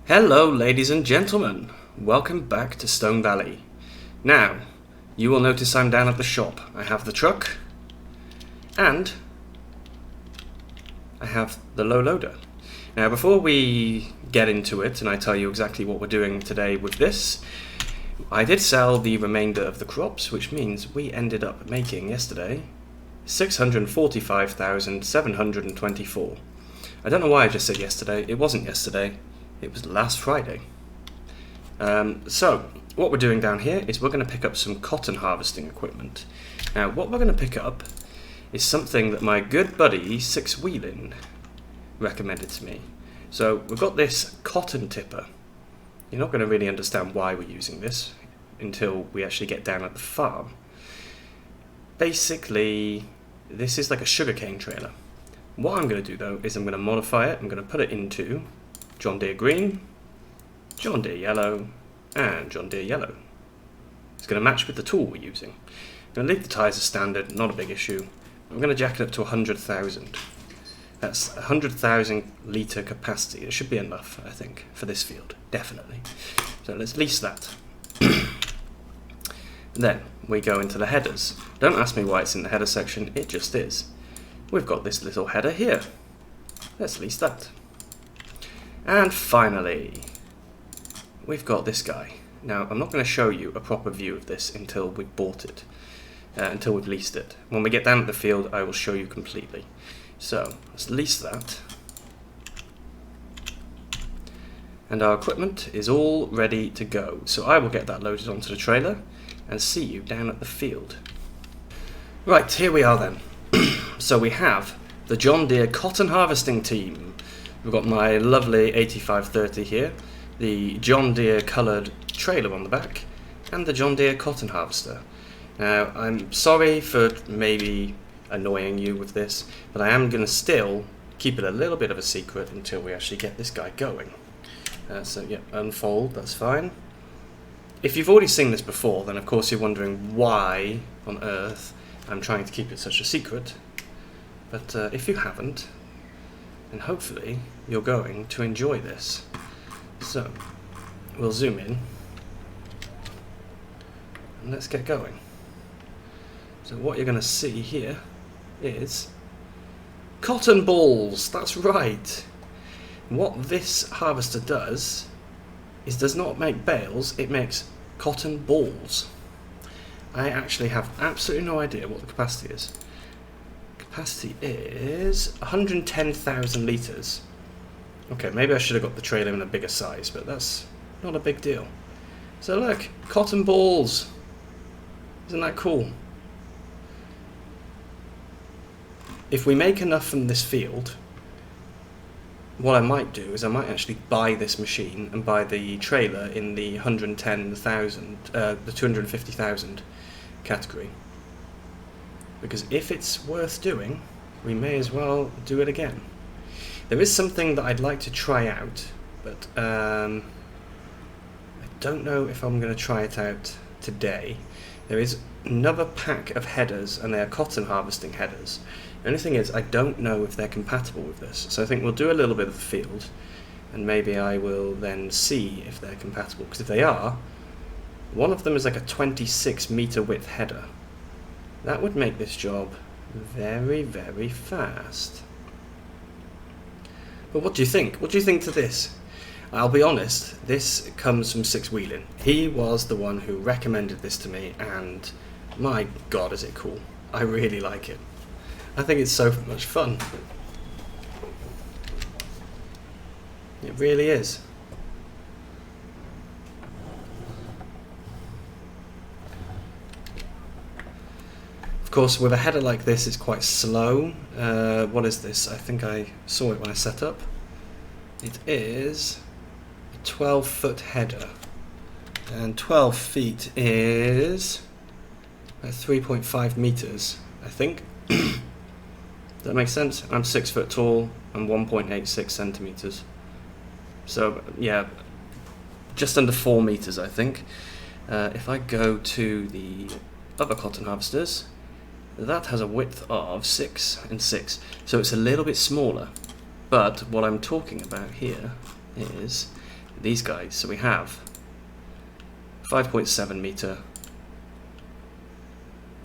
Hello ladies and gentlemen, welcome back to Stone Valley. Now, you will notice I'm down at the shop. I have the truck, and I have the low loader. Now before we get into it and I tell you exactly what we're doing today with this, I did sell the remainder of the crops, which means we ended up making yesterday 645,724. I don't know why I just said yesterday. It wasn't yesterday. It was last Friday. So what we're doing down here is we're going to pick up some cotton harvesting equipment. Now what we're going to pick up is something that my good buddy Six Wheelin recommended to me. So we've got this cotton tipper. You're not going to really understand why we're using this until we actually get down at the farm. Basically, this is like a sugarcane trailer. What I'm going to do though is I'm going to modify it. I'm going to put it into John Deere green, John Deere yellow, and John Deere yellow. It's going to match with the tool we're using. I'm going to leave the tyres as standard, not a big issue. I'm going to jack it up to 100,000. That's 100,000 litre capacity. It should be enough, I think, for this field, definitely. So let's lease that. Then we go into the headers. Don't ask me why it's in the header section, it just is. We've got this little header here. Let's lease that. And finally, we've got this guy. Now, I'm not going to show you a proper view of this until we've bought it, until we've leased it. When we get down at the field, I will show you completely. So, let's lease that. And our equipment is all ready to go. So I will get that loaded onto the trailer and see you down at the field. Right, here we are then. So we have the John Deere cotton harvesting team. We've got my lovely 8530 here, the John Deere coloured trailer on the back, and the John Deere cotton harvester. Now, I'm sorry for maybe annoying you with this, but I am going to still keep it a little bit of a secret until we actually get this guy going. So yeah, unfold, that's fine. If you've already seen this before, then of course you're wondering why on earth I'm trying to keep it such a secret. But if you haven't, then hopefully you're going to enjoy this. So, we'll zoom in and let's get going. So what you're going to see here is cotton balls. That's right. What this harvester does is does not make bales, it makes cotton balls. I actually have absolutely no idea what the capacity is. Capacity is 110,000 litres. Okay, maybe I should have got the trailer in a bigger size, but that's not a big deal. So look, cotton balls. Isn't that cool? If we make enough from this field, what I might do is I might actually buy this machine and buy the trailer in the 110,000, the 250,000 category. Because if it's worth doing, we may as well do it again. There is something that I'd like to try out, but I don't know if I'm going to try it out today. There is another pack of headers, and they are cotton harvesting headers. The only thing is, I don't know if they're compatible with this. So I think we'll do a little bit of the field, and maybe I will then see if they're compatible. Because if they are, one of them is like a 26 meter width header. That would make this job very, very fast. But what do you think? What do you think to this? I'll be honest, this comes from Six Wheelin. He was the one who recommended this to me, and my god is it cool. I really like it. I think it's so much fun. It really is. Of course, with a header like this, it's quite slow. What is this? I think I saw it when I set up. It is a 12-foot header, and 12 feet is 3.5 meters, I think. Does that make sense? I'm 6 foot tall. I'm 1.86 centimeters. So yeah, just under 4 meters, I think. If I go to the other cotton harvesters, that has a width of 6 and 6, so it's a little bit smaller. But what I'm talking about here is these guys. So we have 5.7 meter,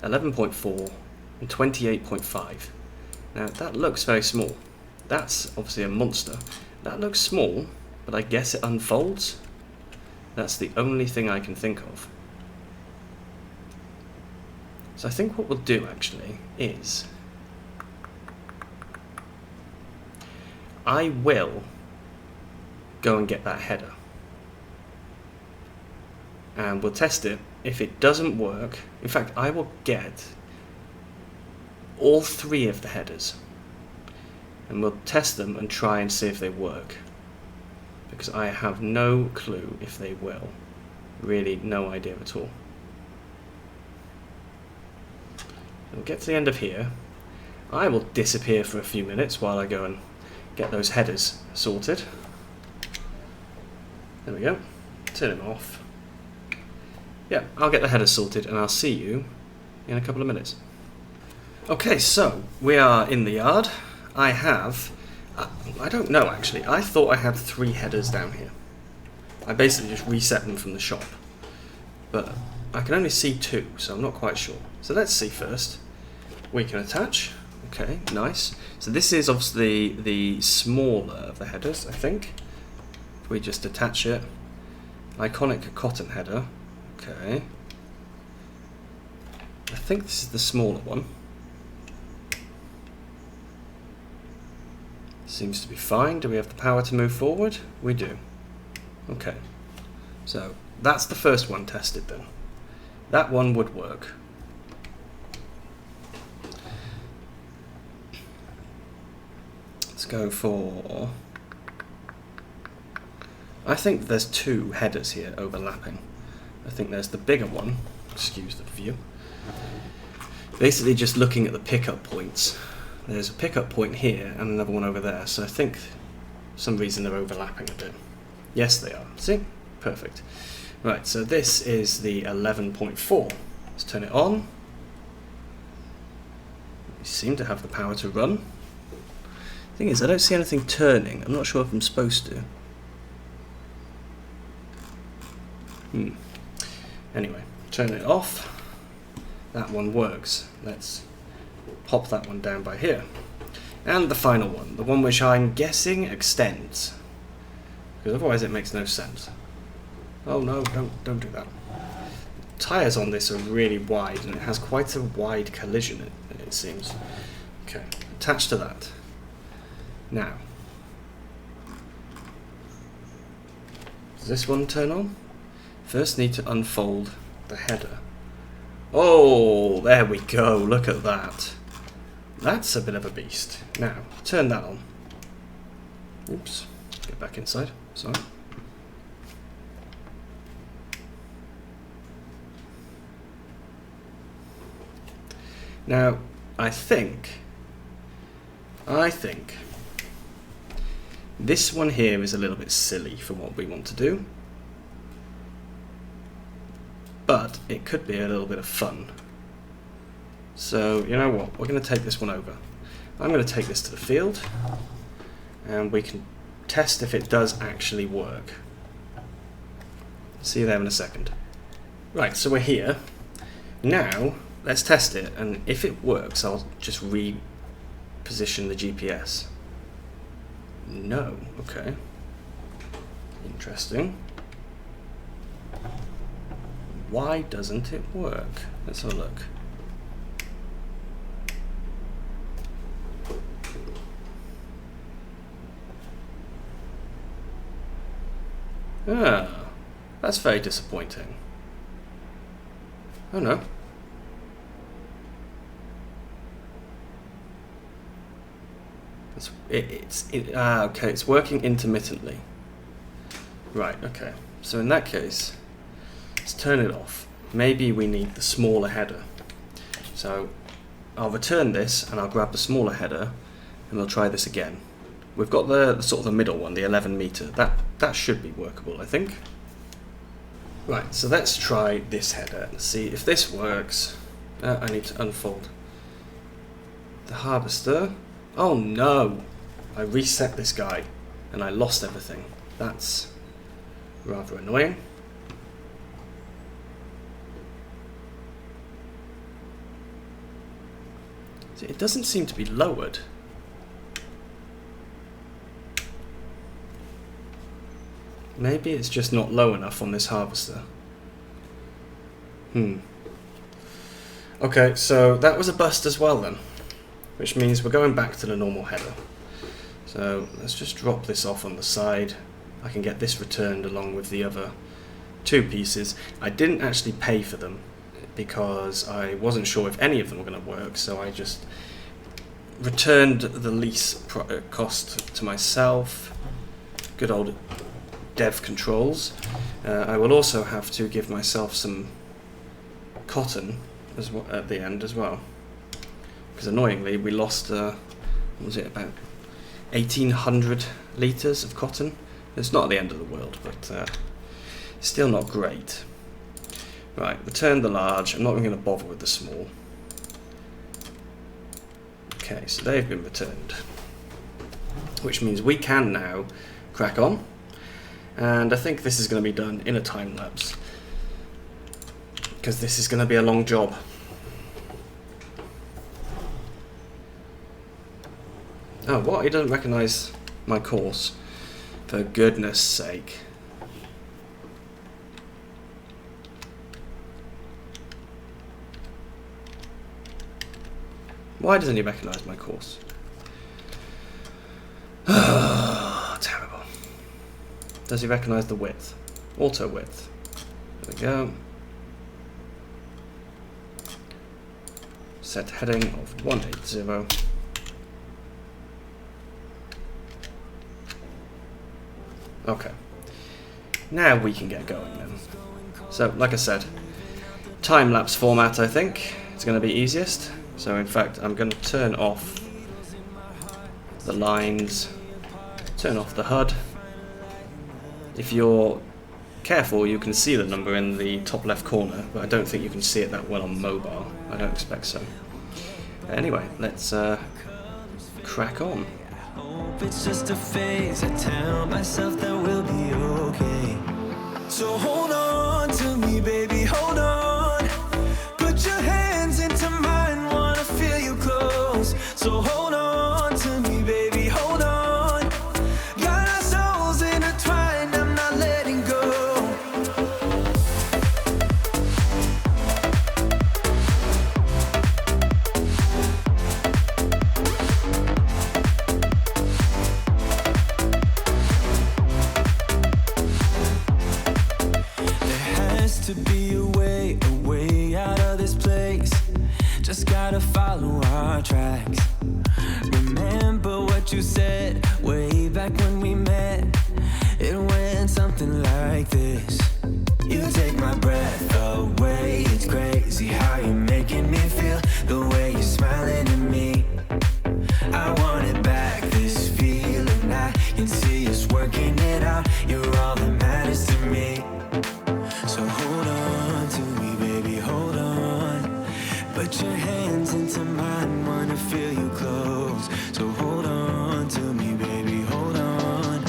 11.4, and 28.5. Now that looks very small. That's obviously a monster. That looks small, but I guess it unfolds. That's the only thing I can think of. So I think what we'll do actually is I will go and get that header. And we'll test it. If it doesn't work, in fact, I will get all 3 of the headers. And we'll test them and try and see if they work. Because I have no clue if they will. Really no idea at all. We'll get to the end of here. I will disappear for a few minutes while I go and get those headers sorted. There we go. Turn them off. Yeah, I'll get the headers sorted and I'll see you in a couple of minutes. Okay, so we are in the yard. I have, I don't know actually, I thought I had 3 headers down here. I basically just reset them from the shop. But I can only see 2, so I'm not quite sure. So let's see first. We can attach. Okay, nice. So this is obviously the smaller of the headers, I think. If we just attach it. Iconic cotton header. Okay. I think this is the smaller one. Seems to be fine. Do we have the power to move forward? We do. Okay. So that's the first one tested then. That one would work. Let's go for... I think there's 2 headers here overlapping. I think there's the bigger one. Excuse the view. Basically just looking at the pickup points. There's a pickup point here and another one over there. So I think for some reason they're overlapping a bit. Yes, they are. See? Perfect. Right, so this is the 11.4. Let's turn it on. We seem to have the power to run. Thing is, I don't see anything turning. I'm not sure if I'm supposed to. Anyway, turn it off. That one works. Let's pop that one down by here. And the final one, the one which I'm guessing extends. Because otherwise it makes no sense. Oh no, don't do that. The tyres on this are really wide and it has quite a wide collision, it seems. Okay, attached to that. Now, does this one turn on? First need to unfold the header. Oh, there we go, look at that. That's a bit of a beast. Now, turn that on. Oops, get back inside, sorry. Now, I think this one here is a little bit silly for what we want to do. But it could be a little bit of fun. So, you know what? We're going to take this one over. I'm going to take this to the field. And we can test if it does actually work. See you there in a second. Right, so we're here. Now, let's test it. And if it works, I'll just reposition the GPS. No. Okay. Interesting. Why doesn't it work? Let's have a look. Ah, that's very disappointing. Oh no. Okay, it's working intermittently. Right, okay. So in that case, let's turn it off. Maybe we need the smaller header. So I'll return this and I'll grab the smaller header and we'll try this again. We've got the sort of the middle one, the 11 meter. That should be workable, I think. Right, so let's try this header and see if this works. I need to unfold the harvester. Oh no! I reset this guy and I lost everything. That's rather annoying. It doesn't seem to be lowered. Maybe it's just not low enough on this harvester. Okay, so that was a bust as well then, which means we're going back to the normal header. So let's just drop this off on the side. I can get this returned along with the other 2 pieces. I didn't actually pay for them because I wasn't sure if any of them were going to work, so I just returned the lease cost to myself. Good old dev controls. I will also have to give myself some cotton as well at the end as well, because annoyingly we lost what was it, about 1,800 litres of cotton. It's not the end of the world, but still not great. Right, return the large. I'm not even going to bother with the small. Okay, so they've been returned, which means we can now crack on. And I think this is going to be done in a time lapse, because this is going to be a long job. Oh, what? He doesn't recognise my course. For goodness sake. Why doesn't he recognise my course? Terrible. Does he recognise the width? Auto width. There we go. Set heading of 180. Okay. Now we can get going then. So, like I said, time-lapse format, I think, is going to be easiest. So, in fact, I'm going to turn off the lines, turn off the HUD. If you're careful, you can see the number in the top left corner, but I don't think you can see it that well on mobile. I don't expect so. Anyway, let's crack on. It's just a phase. I tell myself that we'll be okay. So hold on to me, baby, hold on. Put your hands into mine, wanna feel you close. So hold on to me, baby, hold on. Got our souls intertwined, I'm not letting go. To be a way out of this place. Just gotta follow our tracks. Remember what you said way back when we met. It went something like this. You take my breath away. It's crazy how you're making me feel. The way you're smiling at me, I want it back. This feeling, I can see us working it out. You're all that matters to me. So hold on to me, baby, hold on. Put your hands into mine, wanna feel you close. So hold on to me, baby, hold on.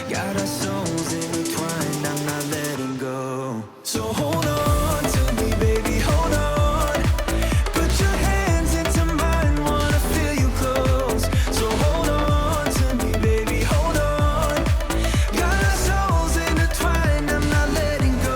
Got our souls intertwined, I'm not letting go. So hold on to me, baby, hold on. Put your hands into mine, wanna feel you close. So hold on to me, baby, hold on. Got our souls intertwined, I'm not letting go.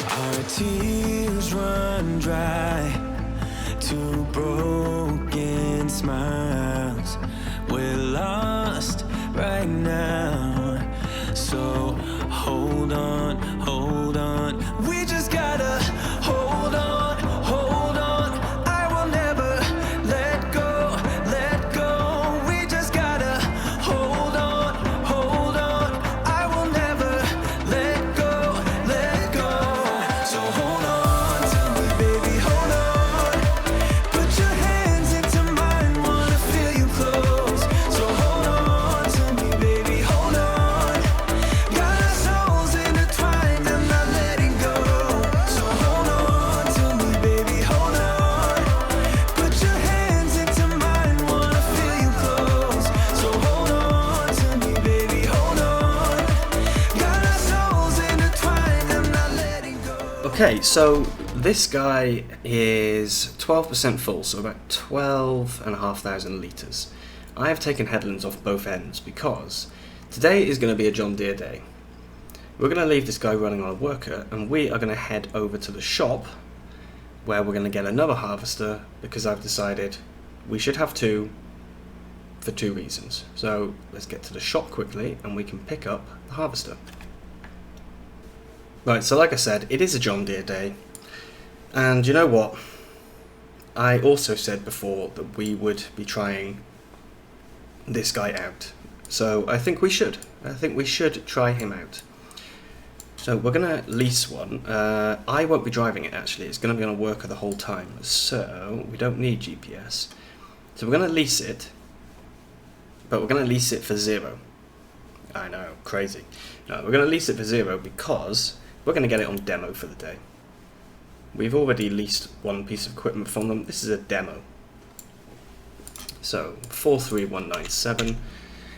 Our tears run dry, two broken smiles. We're lost right now, so hold on, hold on. We just gotta hold on, hold on. I will never let go, let go. We just gotta hold on, hold on. I will never let go, let go. So hold on to me, baby, hold on. Put your hands into mine, wanna feel you close. So hold on to me, baby, hold on. Got our souls Okay, so this guy is 12% full, so about 12,500 litres. I have taken headlands off both ends because today is going to be a John Deere day. We're going to leave this guy running on a worker and we are going to head over to the shop where we're going to get another harvester because I've decided we should have two for two reasons. So let's get to the shop quickly and we can pick up the harvester. Right, so like I said, it is a John Deere day, and you know what? I also said before that we would be trying this guy out, so I think we should. I think we should try him out. So we're going to lease one. I won't be driving it actually, it's going to be on a worker the whole time, so we don't need GPS. So we're going to lease it, but we're going to lease it for $0. I know, crazy. No, we're going to lease it for $0 because we're going to get it on demo for the day. We've already leased one piece of equipment from them. This is a demo. So 43197.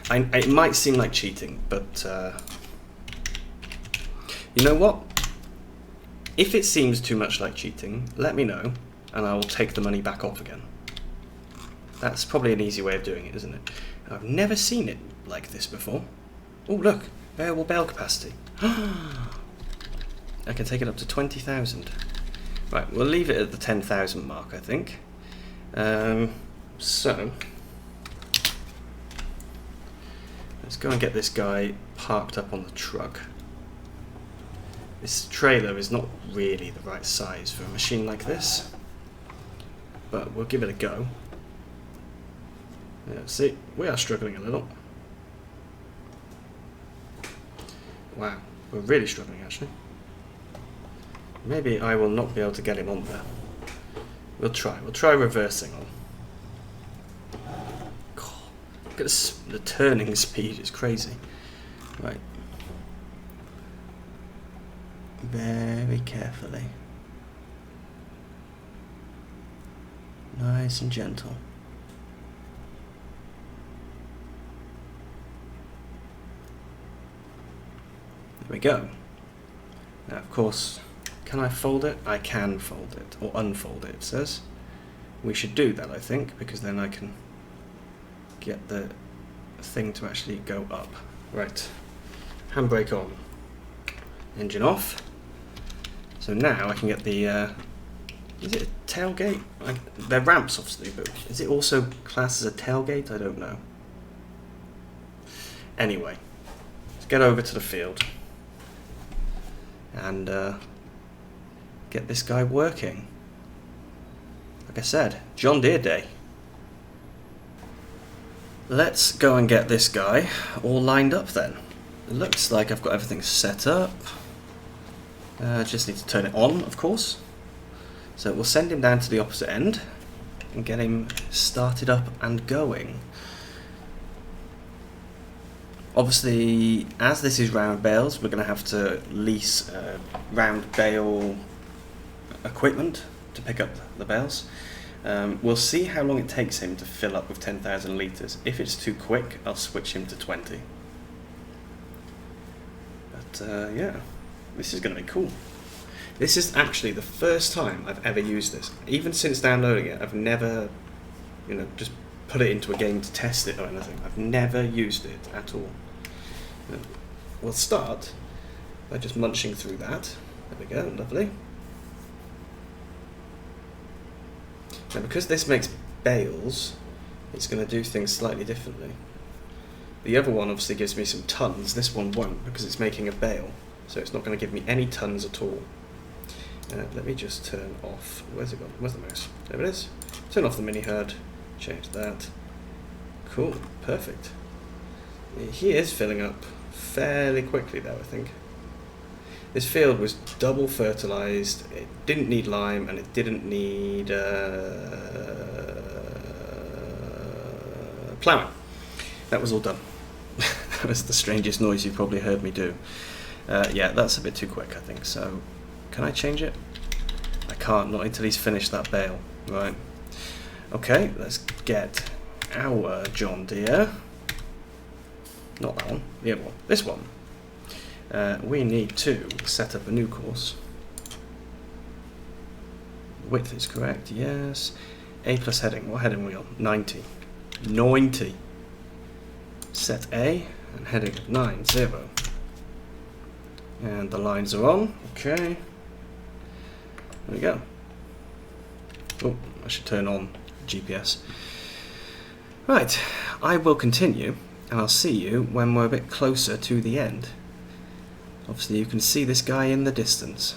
It might seem like cheating, but you know what? If it seems too much like cheating, let me know and I will take the money back off again. That's probably an easy way of doing it, isn't it? I've never seen it like this before. Oh look, variable bale capacity. I can take it up to 20,000. Right, we'll leave it at the 10,000 mark, I think. So let's go and get this guy parked up on the truck. This trailer is not really the right size for a machine like this, but we'll give it a go. Yeah, see, we are struggling a little. Wow, we're really struggling actually. Maybe I will not be able to get him on there. We'll try reversing on. God, look at the turning speed, it's crazy. Right. Very carefully. Nice and gentle. There we go. Now of course, can I fold it? I can fold it, or unfold it, it says. We should do that, I think, because then I can get the thing to actually go up. Right, handbrake on, engine off. So now I can get the, is it a tailgate? They're ramps obviously, but is it also classed as a tailgate? I don't know. Anyway, let's get over to the field and get this guy working. Like I said, John Deere day. Let's go and get this guy all lined up then. It looks like I've got everything set up. Just need to turn it on, of course. So we'll send him down to the opposite end and get him started up and going. Obviously, as this is round bales, we're going to have to lease round bale equipment to pick up the bales. We'll see how long it takes him to fill up with 10,000 litres. If it's too quick, I'll switch him to 20. But yeah, this is going to be cool. This is actually the first time I've ever used this. Even since downloading it, I've never, just put it into a game to test it or anything. I've never used it at all. We'll start by just munching through that. There we go, lovely. Now because this makes bales, it's going to do things slightly differently. The other one obviously gives me some tons, this one won't because it's making a bale, so it's not going to give me any tons at all. Let me just turn off, where's it gone? Where's the mouse? There it is. Turn off the mini herd, change that. Cool, perfect. He is filling up fairly quickly though, I think. This field was double fertilised, it didn't need lime and it didn't need ploughing. That was all done. That was the strangest noise you probably heard me do. Yeah, that's a bit too quick I think, so can I change it? I can't, not until he's finished that bale. Right. Okay, let's get our John Deere. Not that one, the other one, this one. We need to set up a new course. width is correct, yes. A plus heading, what heading are we on? 90. 90. Set A, and heading 90. And the lines are on, okay. There we go. Oh, I should turn on GPS. Right, I will continue, and I'll see you when we're a bit closer to the end. Obviously you can see this guy in the distance.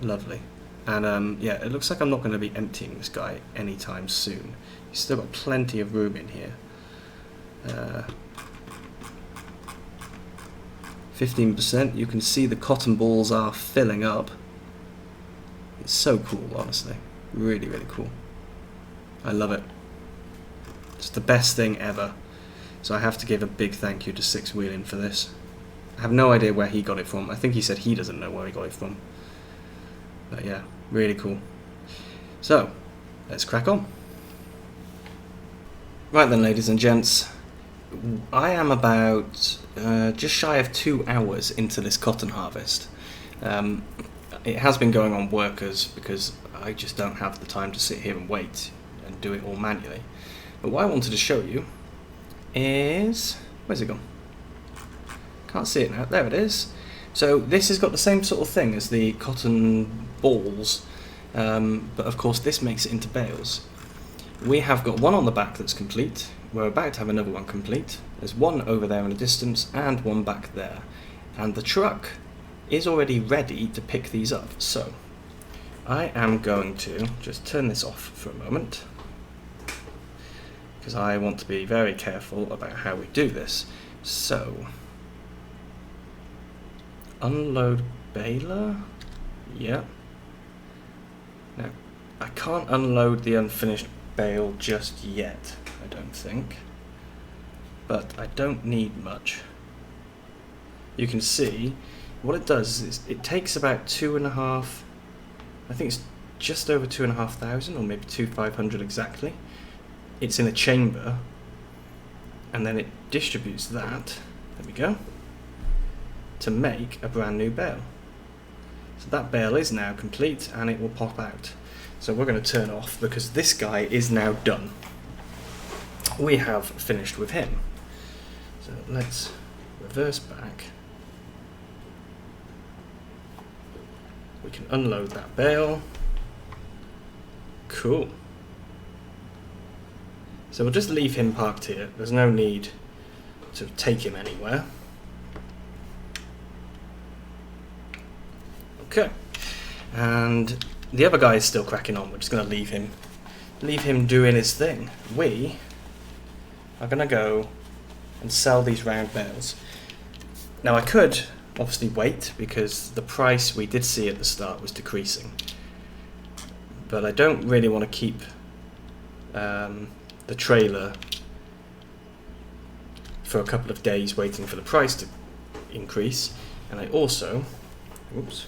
Lovely. And yeah, it looks like I'm not going to be emptying this guy anytime soon. He's still got plenty of room in here. 15%, you can see the cotton balls are filling up. It's so cool, honestly. Really, really cool. I love it. It's the best thing ever. So I have to give a big thank you to Six Wheeling for this. I have no idea where he got it from. I think he said he doesn't know where he got it from. But yeah, really cool. So, let's crack on. Right then, ladies and gents. I am about just shy of 2 hours into this cotton harvest. It has been going on workers because I just don't have the time to sit here and wait and do it all manually. But what I wanted to show you is... where's it gone? Can't see it now. There it is. So this has got the same sort of thing as the cotton balls, but of course this makes it into bales. We have got one on the back that's complete. We're about to have another one complete. There's one over there in the distance and one back there. And the truck is already ready to pick these up. So I am going to just turn this off for a moment because I want to be very careful about how we do this. So unload baler. Yeah. Now I can't unload the unfinished bale just yet, I don't think, but I don't need much. You can see what it does is it takes about 2.5, I think it's just over 2,500 or maybe 2,500 exactly. It's in a chamber and then it distributes that, there we go, to make a brand new bale. So that bale is now complete and it will pop out. So we're going to turn off because this guy is now done. We have finished with him. So let's reverse back. We can unload that bale. Cool. So we'll just leave him parked here. There's no need to take him anywhere. Okay. And the other guy is still cracking on. We're just going to leave him doing his thing. We are going to go and sell these round bales. Now I could obviously wait because the price we did see at the start was decreasing. But I don't really want to keep the trailer for a couple of days waiting for the price to increase. And I also, oops,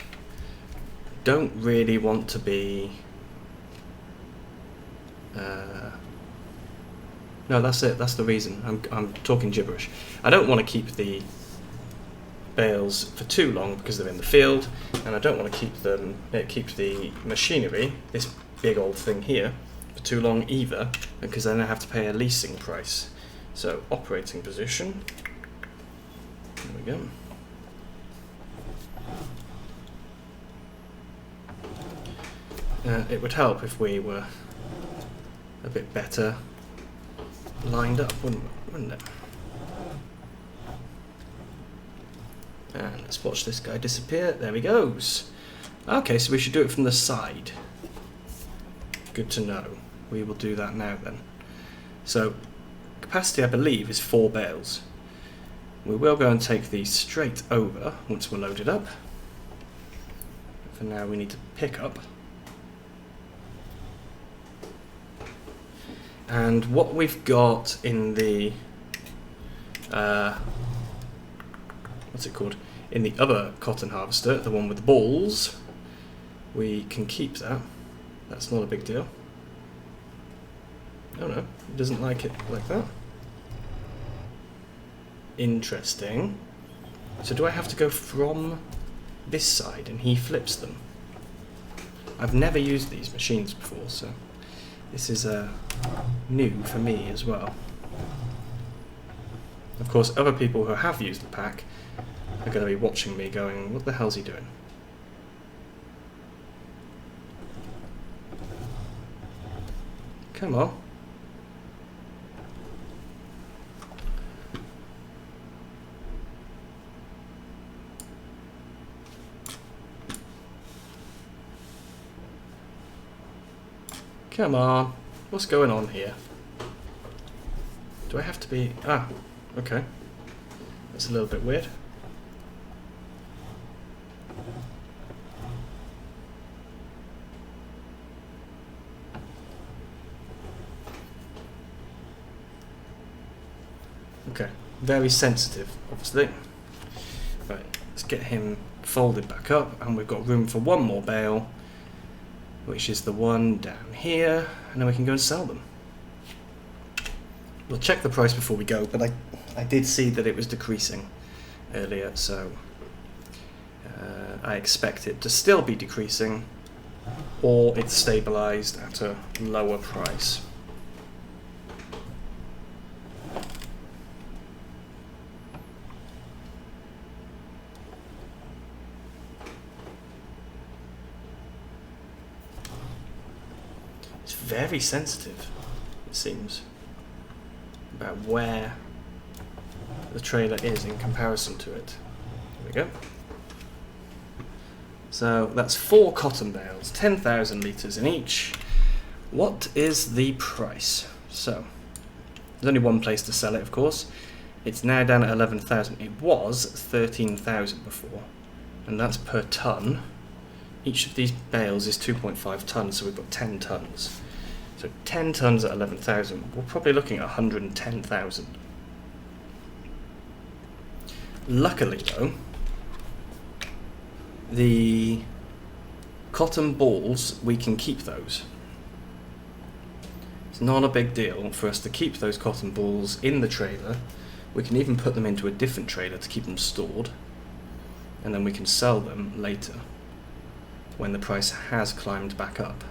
don't really want to be no, that's it, that's the reason I'm talking gibberish. I don't want to keep the bales for too long because they're in the field, and I don't want to keep the machinery, this big old thing here, for too long either, because then I have to pay a leasing price. So operating position, there we go. It would help if we were a bit better lined up, wouldn't it? And let's watch this guy disappear. There he goes. Okay, so we should do it from the side. Good to know. We will do that now then. So, capacity I believe is 4 bales. We will go and take these straight over once we're loaded up. For now we need to pick up. And what we've got in the what's it called? In the other cotton harvester, the one with the balls, we can keep that. That's not a big deal. Oh no, it doesn't like it like that. Interesting. So do I have to go from this side and he flips them? I've never used these machines before, so this is new for me as well. Of course, other people who have used the pack are going to be watching me going, what the hell's he doing? Come on. Come on. What's going on here? Do I have to be... Ah, okay. That's a little bit weird. Okay, very sensitive, obviously. Right, let's get him folded back up, and we've got room for one more bale, which is the one down here, and then we can go and sell them. We'll check the price before we go, but I did see that it was decreasing earlier, so I expect it to still be decreasing, or it's stabilized at a lower price. Very sensitive, it seems, about where the trailer is in comparison to it. There we go. So that's 4 cotton bales, 10,000 litres in each. What is the price? So there's only one place to sell it, of course. It's now down at 11,000. It was 13,000 before, and that's per tonne. Each of these bales is 2.5 tonnes, so we've got 10 tonnes. So 10 tonnes at 11,000, we're probably looking at 110,000. Luckily though, the cotton balls, we can keep those. It's not a big deal for us to keep those cotton balls in the trailer. We can even put them into a different trailer to keep them stored, and then we can sell them later when the price has climbed back up.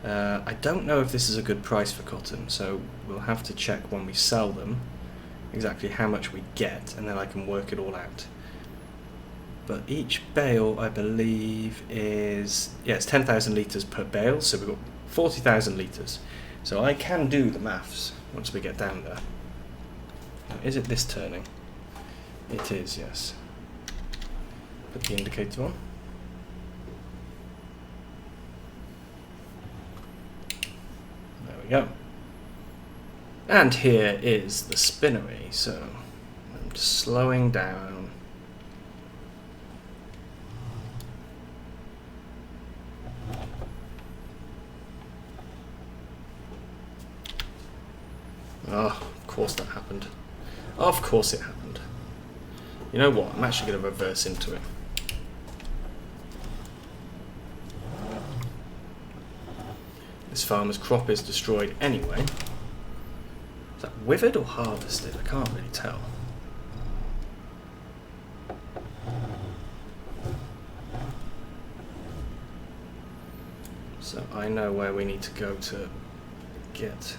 I don't know if this is a good price for cotton, so we'll have to check when we sell them exactly how much we get, and then I can work it all out. But each bale, I believe, is... yeah, it's 10,000 litres per bale, so we've got 40,000 litres. So I can do the maths once we get down there. Now, is it this turning? It is, yes. Put the indicator on. We go. And here is the spinnery, so I'm just slowing down. Oh, of course that happened. Of course it happened. You know what? I'm actually going to reverse into it. This farmer's crop is destroyed anyway. Is that withered or harvested? I can't really tell. So I know where we need to go to get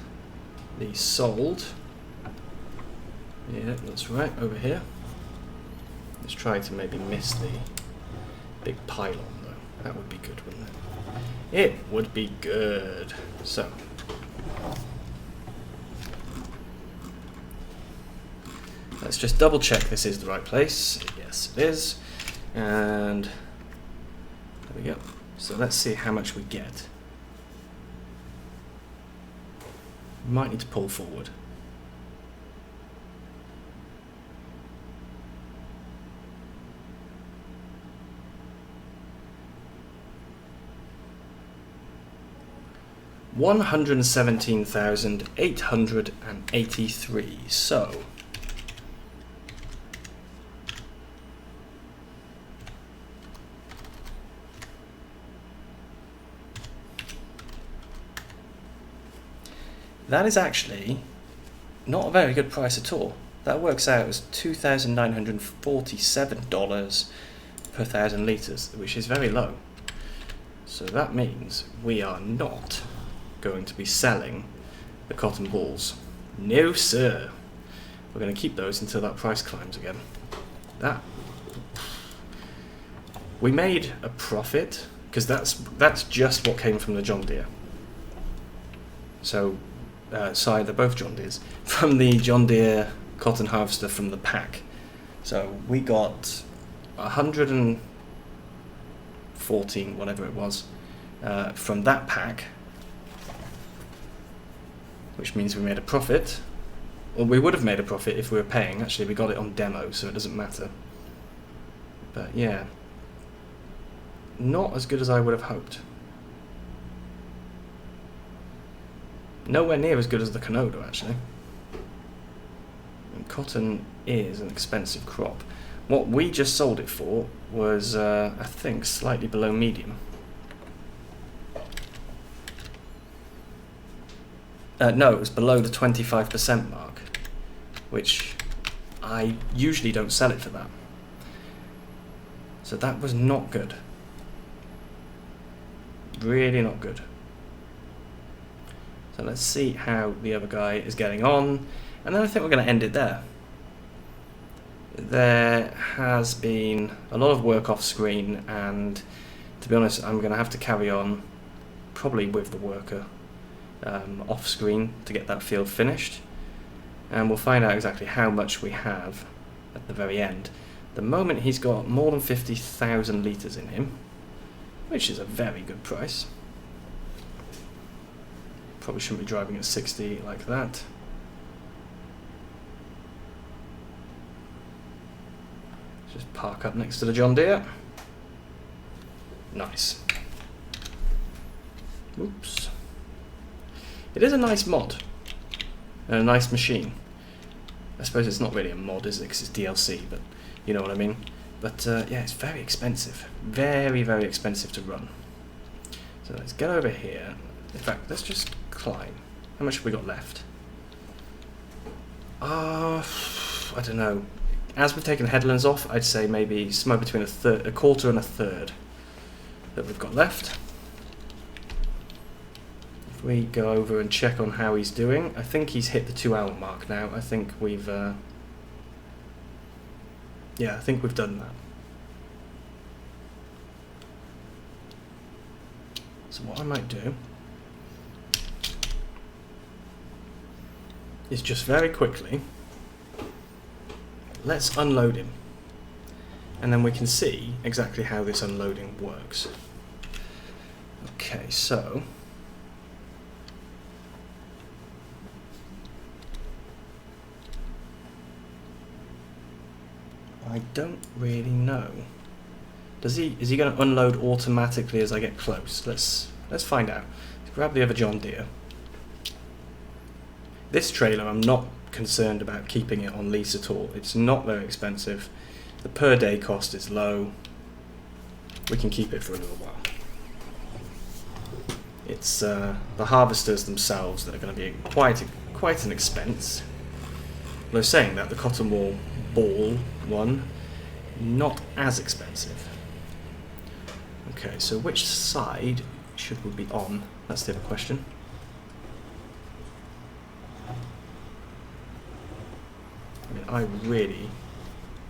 these sold. Yeah, that's right, over here. Let's try to maybe miss the big pylon though. That would be good, wouldn't it? It would be good. So, let's just double check this is the right place. Yes, it is. And there we go. So let's see how much we get. Might need to pull forward. $117,883. So that is actually not a very good price at all. That works out as $2,947 per 1,000 litres, which is very low. So that means we are not going to be selling the cotton balls. No, sir. We're going to keep those until that price climbs again. We made a profit, because that's just what came from the John Deere. So, sorry, they're both John Deeres. From the John Deere cotton harvester from the pack. So we got 114, whatever it was, from that pack, which means we made a profit. Well, we would have made a profit if we were paying. Actually, we got it on demo, so it doesn't matter. But yeah, not as good as I would have hoped. Nowhere near as good as the Canodo, actually. And cotton is an expensive crop. What we just sold it for was, I think, slightly below medium. No, it was below the 25% mark, which I usually don't sell it for that. So that was not good. Really not good. So let's see how the other guy is getting on, and then I think we're going to end it there. There has been a lot of work off screen, and to be honest, I'm going to have to carry on probably with the worker off screen to get that field finished, and we'll find out exactly how much we have at the very end. The moment he's got more than 50,000 litres in him, which is a very good price. Probably shouldn't be driving at 60 like that. Just park up next to the John Deere. Nice. Oops. It is a nice mod. And a nice machine. I suppose it's not really a mod, is it? Because it's DLC, but you know what I mean. But yeah, it's very expensive. Very, very expensive to run. So let's get over here. In fact, let's just climb. How much have we got left? I don't know. As we've taken the headlands off, I'd say maybe somewhere between a quarter and a third that we've got left. If we go over and check on how he's doing, I think he's hit the 2-hour mark now. I think we've yeah, I think we've done that. So what I might do is just very quickly, let's unload him, and then we can see exactly how this unloading works. Okay, so I don't really know. Is he going to unload automatically as I get close? Let's find out. Let's grab the other John Deere. This trailer, I'm not concerned about keeping it on lease at all. It's not very expensive. The per day cost is low. We can keep it for a little while. It's the harvesters themselves that are going to be quite an expense. Though saying that, the cotton wool ball one, not as expensive. Okay, so which side should we be on? That's the other question. I mean, I really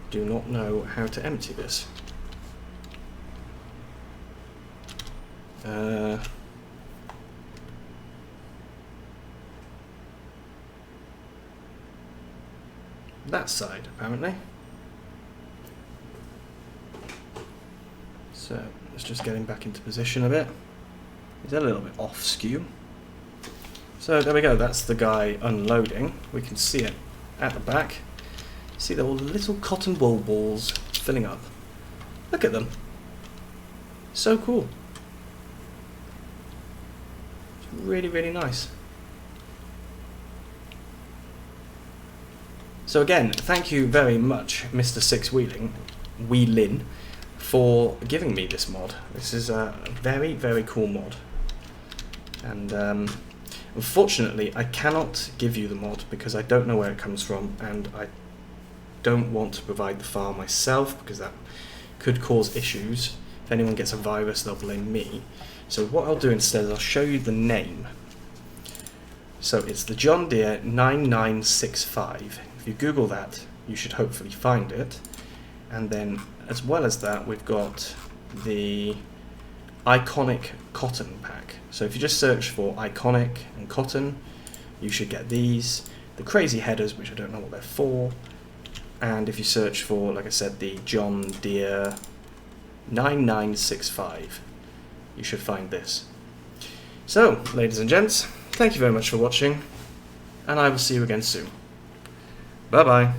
do not know how to empty this. That side, apparently. So, let's just get him back into position a bit. He's a little bit off skew. So, there we go, that's the guy unloading. We can see it at the back. See, they're all little cotton wool balls filling up. Look at them. So cool. It's really, really nice. So again, thank you very much, Mr. Wheelin, for giving me this mod. This is a very, very cool mod. And unfortunately, I cannot give you the mod because I don't know where it comes from, and I don't want to provide the file myself because that could cause issues If anyone gets a virus, they'll blame me. So what I'll do instead is I'll show you the name. So it's the John Deere 9965. If you Google that, you should hopefully find it. And then, as well as that, we've got the Iconic Cotton Pack. So if you just search for Iconic and Cotton, you should get these. The crazy headers, which I don't know what they're for. And if you search for, like I said, the John Deere 9965, you should find this. So, ladies and gents, thank you very much for watching, and I will see you again soon. Bye bye.